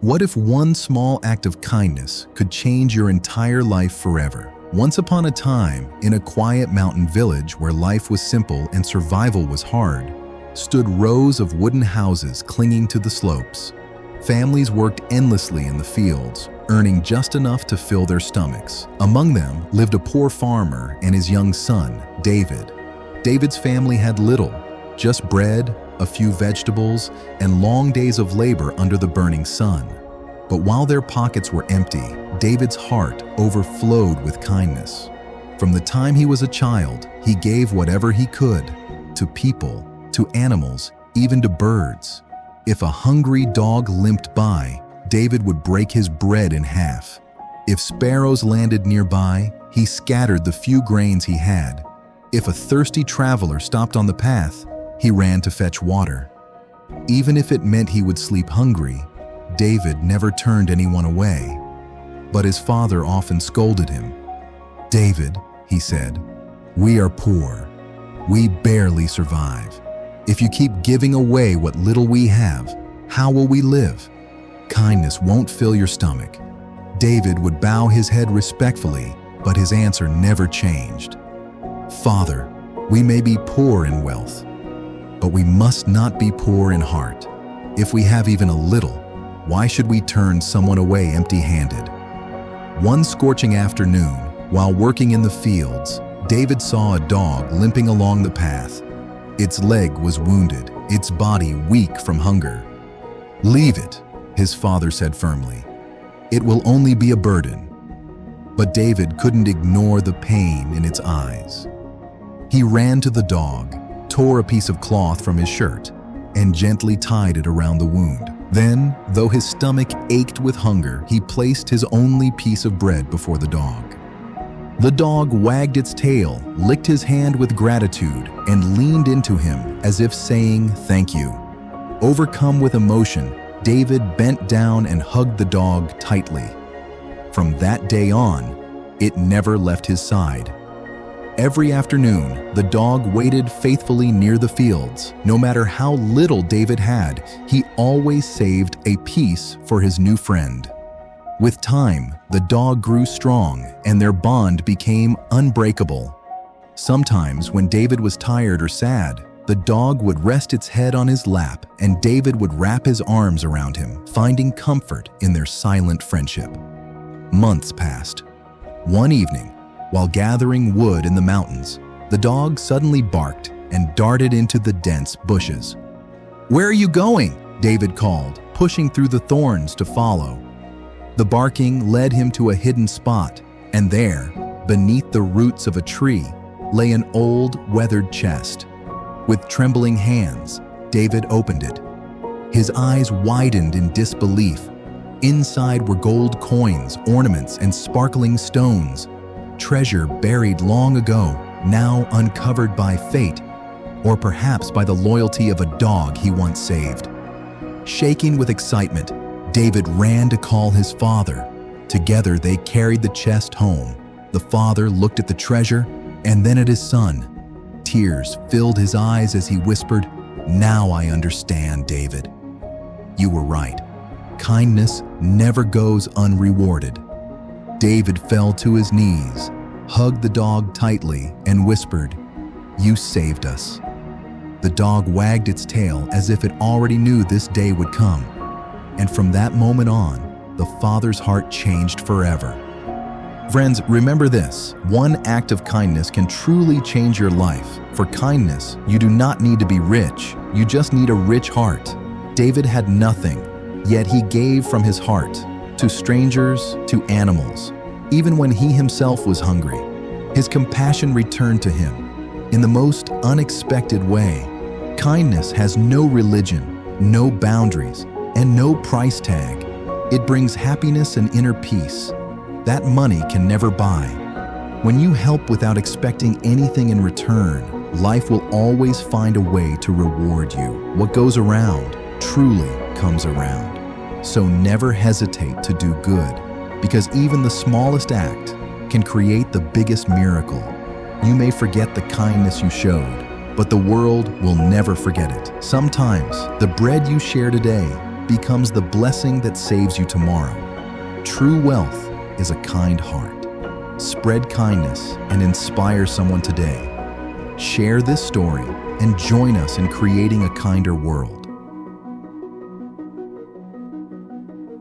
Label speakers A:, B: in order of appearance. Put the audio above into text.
A: What if one small act of kindness could change your entire life forever? Once upon a time, in a quiet mountain village where life was simple and survival was hard, stood rows of wooden houses clinging to the slopes. Families worked endlessly in the fields, earning just enough to fill their stomachs. Among them lived a poor farmer and his young son, David. David's family had little, just bread, a few vegetables, and long days of labor under the burning sun. But while their pockets were empty, David's heart overflowed with kindness. From the time he was a child, he gave whatever he could, to people, to animals, even to birds. If a hungry dog limped by, David would break his bread in half. If sparrows landed nearby, he scattered the few grains he had. If a thirsty traveler stopped on the path, he ran to fetch water. Even if it meant he would sleep hungry, David never turned anyone away. But his father often scolded him. "David," he said, "we are poor. We barely survive. If you keep giving away what little we have, how will we live? Kindness won't fill your stomach." David would bow his head respectfully, but his answer never changed. "Father, we may be poor in wealth, but we must not be poor in heart. If we have even a little, why should we turn someone away empty-handed?" One scorching afternoon, while working in the fields, David saw a dog limping along the path. Its leg was wounded, its body weak from hunger. "Leave it," his father said firmly. "It will only be a burden." But David couldn't ignore the pain in its eyes. He ran to the dog, tore a piece of cloth from his shirt, and gently tied it around the wound. Then, though his stomach ached with hunger, he placed his only piece of bread before the dog. The dog wagged its tail, licked his hand with gratitude, and leaned into him as if saying, "Thank you." Overcome with emotion, David bent down and hugged the dog tightly. From that day on, it never left his side. Every afternoon, the dog waited faithfully near the fields. No matter how little David had, he always saved a piece for his new friend. With time, the dog grew strong and their bond became unbreakable. Sometimes, when David was tired or sad, the dog would rest its head on his lap and David would wrap his arms around him, finding comfort in their silent friendship. Months passed. One evening, while gathering wood in the mountains, the dog suddenly barked and darted into the dense bushes. "Where are you going?" David called, pushing through the thorns to follow. The barking led him to a hidden spot, and there, beneath the roots of a tree, lay an old, weathered chest. With trembling hands, David opened it. His eyes widened in disbelief. Inside were gold coins, ornaments, and sparkling stones. Treasure buried long ago, now uncovered by fate, or perhaps by the loyalty of a dog he once saved. Shaking with excitement, David ran to call his father. Together they carried the chest home. The father looked at the treasure and then at his son. Tears filled his eyes as he whispered, "Now I understand, David. You were right. Kindness never goes unrewarded." David fell to his knees, hugged the dog tightly, and whispered, "You saved us." The dog wagged its tail as if it already knew this day would come. And from that moment on, the father's heart changed forever. Friends, remember this: one act of kindness can truly change your life. For kindness, you do not need to be rich, you just need a rich heart. David had nothing, yet he gave from his heart, to strangers, to animals. Even when he himself was hungry, his compassion returned to him in the most unexpected way. Kindness has no religion, no boundaries, and no price tag. It brings happiness and inner peace that money can never buy. When you help without expecting anything in return, life will always find a way to reward you. What goes around truly comes around. So never hesitate to do good, because even the smallest act can create the biggest miracle. You may forget the kindness you showed, but the world will never forget it. Sometimes the bread you share today becomes the blessing that saves you tomorrow. True wealth is a kind heart. Spread kindness and inspire someone today. Share this story and join us in creating a kinder world.